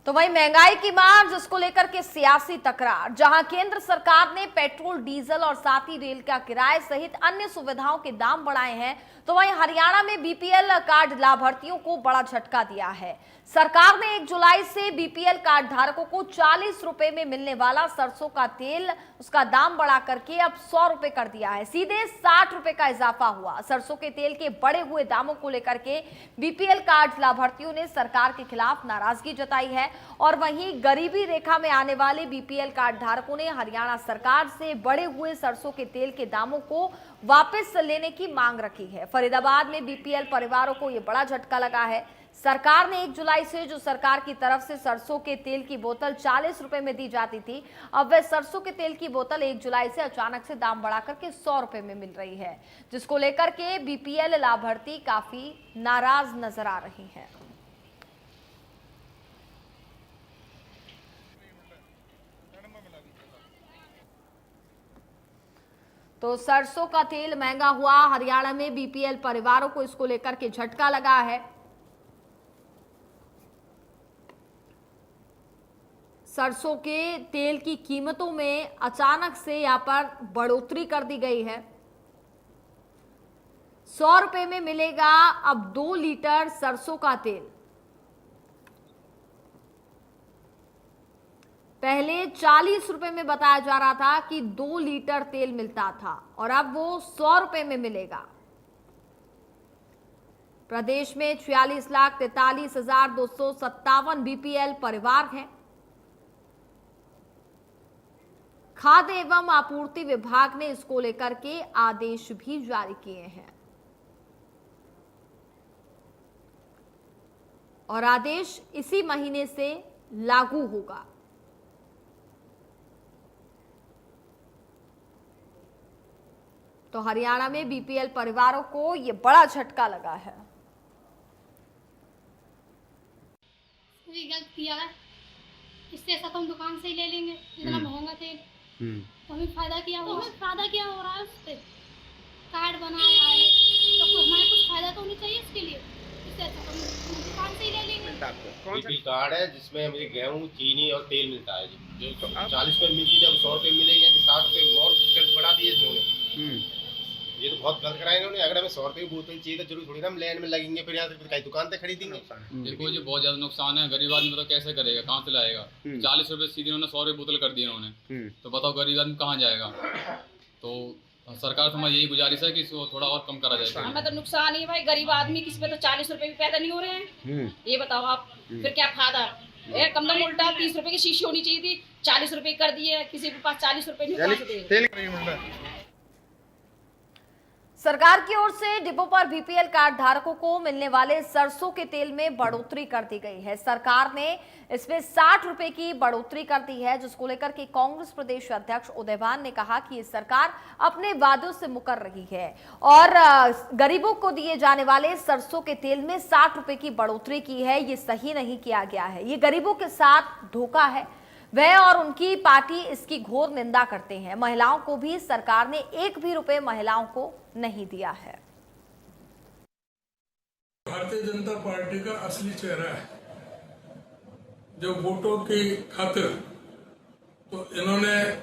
तो वहीं महंगाई की मार, जिसको लेकर के सियासी तकरार। जहां केंद्र सरकार ने पेट्रोल, डीजल और साथ ही रेल का किराए सहित अन्य सुविधाओं के दाम बढ़ाए हैं, तो वहीं हरियाणा में बीपीएल कार्ड लाभार्थियों को बड़ा झटका दिया है। सरकार ने 1 जुलाई से बीपीएल कार्ड धारकों को 40 रुपए में मिलने वाला सरसों का तेल, उसका दाम बढ़ा करके अब 100 रुपए कर दिया है। सीधे 60 रुपए का इजाफा हुआ। सरसों के तेल के बढ़े हुए दामों को लेकर के बीपीएल कार्ड लाभार्थियों ने सरकार के खिलाफ नाराजगी जताई है और वहीं गरीबी रेखा में आने वाले बीपीएल कार्ड धारकों ने हरियाणा सरकार से बढ़े हुए सरसों के तेल के दामों को वापस लेने की मांग रखी है। फरीदाबाद में बीपीएल परिवारों को यह बड़ा झटका लगा है। सरकार ने 1 जुलाई से जो सरकार की तरफ से सरसों के तेल की बोतल 40 रुपए में दी जाती थी, अब वह सरसों के तेल की बोतल 1 जुलाई से अचानक से दाम बढ़ाकर के 100 रुपए में मिल रही है, जिसको लेकर के बीपीएल लाभार्थी काफी नाराज नजर आ रही हैं। तो सरसों का तेल महंगा हुआ। हरियाणा में बीपीएल परिवारों को इसको लेकर के झटका लगा है। सरसों के तेल की कीमतों में अचानक से यहां पर बढ़ोतरी कर दी गई है। 100 रुपए में मिलेगा अब 2 लीटर सरसों का तेल। पहले 40 रुपए में बताया जा रहा था कि 2 लीटर तेल मिलता था और अब वो 100 रुपए में मिलेगा। प्रदेश में 46,43,257 बीपीएल परिवार हैं। खाद्य एवं आपूर्ति विभाग ने इसको लेकर के आदेश भी जारी किए हैं और आदेश इसी महीने से लागू होगा। तो हरियाणा में बीपीएल परिवारों को यह बड़ा झटका लगा है। गलत किया है, इससे ऐसा तो हम दुकान से ही ले लेंगे। इतना महंगा तेल तो हमें फायदा क्या हो रहा है उससे। कार्ड बनाया है तो हमारे कुछ फायदा तो होना चाहिए इसके लिए। इससे अच्छा तो हम दुकान से ही ले लेंगे। बीपीएल कार्ड है जिसमें हमें गेहूँ, चीनी और तेल मिलता है जी। जो 40 रुपए मिलती थी अब 100 रुपए मिलेगी, 60 रुपए और बढ़ा दिए इन्होंने। ये तो बहुत गलत कराया इन्होंने। अगर हमें 100 रुपए की बोतल चाहिए तो जरूर थोड़ी ना हम लाइन में लगेंगे, फिर यहाँ से कहीं दुकान से खरीदेंगे। देखो जी बहुत ज्यादा नुकसान है। गरीब आदमी तो कैसे करेगा, कहाँ से लाएगा। 40 रुपए सीधे उन्होंने 100 रुपए बोतल कर दी इन्होंने, तो बताओ गरीब आदमी कहाँ जाएगा। तो सरकार से हमारी यही गुजारिश है कि इसको थोड़ा और कम करा जाए। हमें तो नुकसान ही है भाई, गरीब आदमी किसी पे तो 40 रुपए भी पैदा नहीं हो रहे हैं। ये बताओ आप, फिर क्या फायदा। कम से कम उल्टा 30 रुपए की शीशी होनी चाहिए थी, 40 रुपए कर दिए। किसी के पास 40 रुपए नहीं। सरकार की ओर से डिपो पर बीपीएल कार्ड धारकों को मिलने वाले सरसों के तेल में बढ़ोतरी कर दी गई है। सरकार ने इसमें 60 रुपए की बढ़ोतरी कर दी है, जिसको लेकर के कांग्रेस प्रदेश अध्यक्ष उदयवान ने कहा कि ये सरकार अपने वादों से मुकर रही है और गरीबों को दिए जाने वाले सरसों के तेल में 60 रुपए की बढ़ोतरी की है। ये सही नहीं किया गया है, ये गरीबों के साथ धोखा है। वह और उनकी पार्टी इसकी घोर निंदा करते हैं। महिलाओं को भी सरकार ने 1 भी रुपए महिलाओं को नहीं दिया है। भारतीय जनता पार्टी का असली चेहरा है। जो वोटों की खातिर तो इन्होंने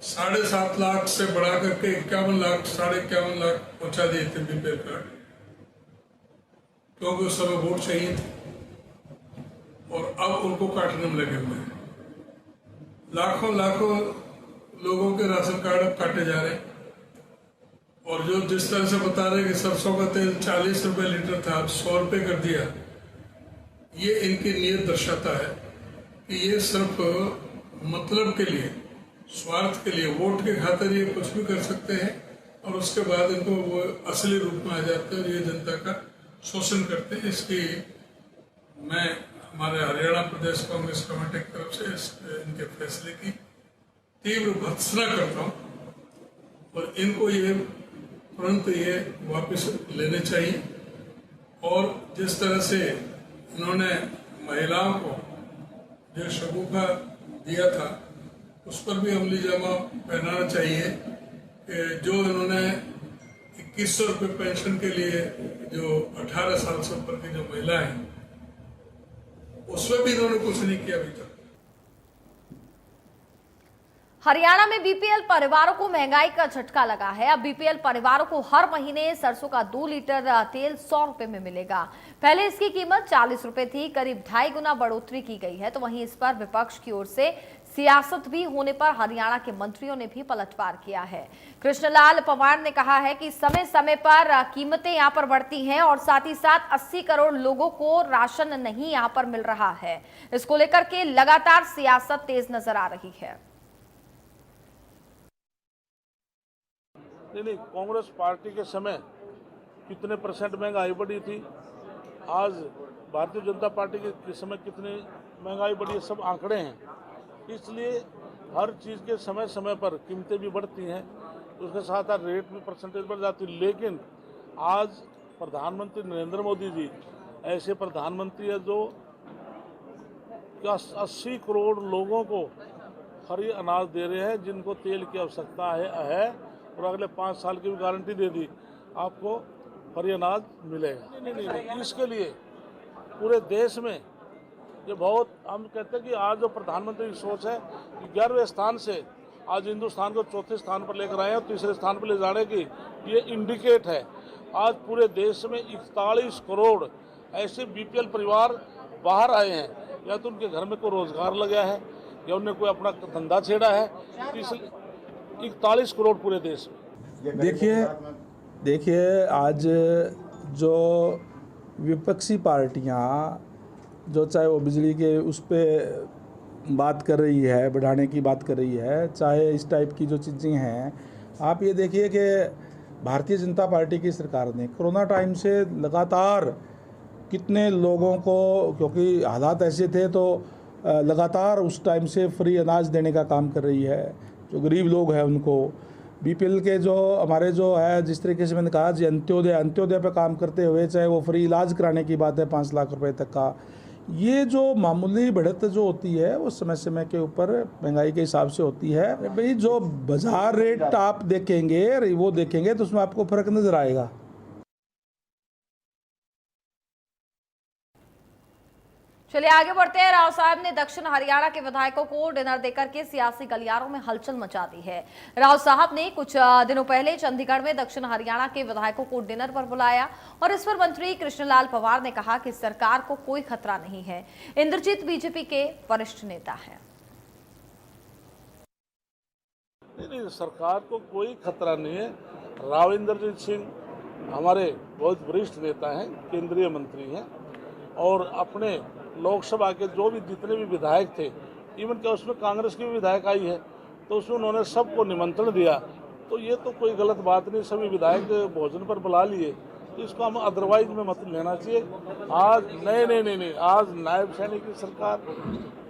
7.5 लाख से बढ़ा करके 51 लाख 51.5 लाख पहुंचा दिए थे बीपीएल कार्ड, क्योंकि उस समय वोट चाहिए थे और अब उनको काटने में लगे हुए हैं। लाखों लोगों के राशन कार्ड अब काटे जा रहे हैं और जो जिस तरह से बता रहे कि सरसों का तेल 40 रुपए लीटर था, अब 100 रुपए कर दिया। ये इनकी नीयत दर्शाता है कि ये सिर्फ मतलब के लिए, स्वार्थ के लिए, वोट के खातिर ये कुछ भी कर सकते हैं और उसके बाद इनको वो असली रूप में आ जाते हैं और ये जनता का शोषण करते हैं। इसकी मैं हमारे हरियाणा प्रदेश कांग्रेस कमेटी की तरफ से इनके फैसले की तीव्र भर्त्सना करता हूँ और इनको ये तुरंत ये वापस लेने चाहिए। और जिस तरह से इन्होंने महिलाओं को जो शगुफा दिया था उस पर भी अमली जामा पहनाना चाहिए कि जो इन्होंने 2100 रुपये पेंशन के लिए जो 18 साल से ऊपर की जो महिलाएं हैं उसमें भी इन्होंने कुछ नहीं किया अभी तक। हरियाणा में बीपीएल परिवारों को महंगाई का झटका लगा है। अब बीपीएल परिवारों को हर महीने सरसों का 2 लीटर तेल 100 रुपए में मिलेगा। पहले इसकी कीमत 40 रुपए थी, करीब 2.5 गुना बढ़ोतरी की गई है। तो वहीं इस पर विपक्ष की ओर से सियासत भी होने पर हरियाणा के मंत्रियों ने भी पलटवार किया है। कृष्णलाल पंवार ने कहा है कि समय समय पर कीमतें यहां पर बढ़ती हैं और साथ ही साथ 80 करोड़ लोगों को राशन नहीं यहां पर मिल रहा है। इसको लेकर के लगातार सियासत तेज नजर आ रही है। नहीं, कांग्रेस पार्टी के समय कितने % महंगाई बढ़ी थी, आज भारतीय जनता पार्टी के समय कितनी महंगाई बढ़ी है, सब आंकड़े हैं। इसलिए हर चीज़ के समय समय पर कीमतें भी बढ़ती हैं, उसके साथ साथ रेट भी % बढ़ जाती है। लेकिन आज प्रधानमंत्री नरेंद्र मोदी जी ऐसे प्रधानमंत्री है जो 80 करोड़ लोगों को फ्री अनाज दे रहे हैं, जिनको तेल की आवश्यकता है और अगले 5 साल की भी गारंटी दे दी आपको फ्री अनाज मिलेगा। नहीं, इसके लिए पूरे देश में ये बहुत, हम कहते हैं कि आज जो प्रधानमंत्री की सोच है कि 11वें स्थान से आज हिंदुस्तान को 4थे स्थान पर लेकर आए हैं और 3रे स्थान पर ले जाने की ये इंडिकेट है। आज पूरे देश में 41 करोड़ ऐसे बीपीएल परिवार बाहर आए हैं, या तो उनके घर में कोई रोजगार लगा है या उन्हें कोई अपना धंधा छेड़ा है। 41 करोड़ पूरे देश में। देखिए आज जो विपक्षी पार्टियां जो चाहे वो बिजली के उस पर बात कर रही है, बढ़ाने की बात कर रही है, चाहे इस टाइप की जो चीज़ें हैं, आप ये देखिए कि भारतीय जनता पार्टी की सरकार ने कोरोना टाइम से लगातार कितने लोगों को, क्योंकि हालात ऐसे थे तो लगातार उस टाइम से फ्री अनाज देने का काम कर रही है। जो गरीब लोग हैं उनको बीपीएल के जो हमारे जो है, जिस तरीके से मैंने कहा जी अंत्योदय पे काम करते हुए, चाहे वो फ्री इलाज कराने की बात है 5 लाख रुपए तक का, ये जो मामूली बढ़त जो होती है वो समय समय के ऊपर महंगाई के हिसाब से होती है। भाई जो बाजार रेट आप देखेंगे वो देखेंगे तो उसमें आपको फर्क नजर आएगा। चलिए आगे बढ़ते हैं। राव साहब ने दक्षिण हरियाणा के विधायकों को डिनर देकर के सियासी गलियारों में हलचल मचा दी है। राव साहब ने कुछ दिनों पहले चंडीगढ़ में दक्षिण हरियाणा के विधायकों को डिनर पर बुलाया और इस पर मंत्री कृष्णलाल पंवार ने कहा कि सरकार को कोई खतरा नहीं है। इंद्रजीत बीजेपी के वरिष्ठ नेता हैं। नहीं, सरकार को कोई खतरा नहीं है। राव इंद्रजीत सिंह हमारे बहुत वरिष्ठ नेता हैं, केंद्रीय मंत्री हैं और अपने लोकसभा के जो भी जितने भी विधायक थे, इवन क्या उसमें कांग्रेस की भी विधायक आई है, तो उसमें उन्होंने सबको निमंत्रण दिया। तो ये तो कोई गलत बात नहीं, सभी विधायक भोजन पर बुला लिए, तो इसको हम अदरवाइज में मत लेना चाहिए। आज नहीं, आज नायब सैनी की सरकार,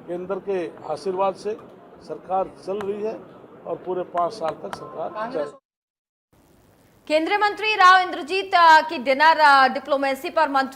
केंद्र के आशीर्वाद से सरकार चल रही है और पूरे 5 साल तक सरकार चल। केंद्रीय मंत्री राव इंद्रजीत की डिनर डिप्लोमेसी पर मंत्री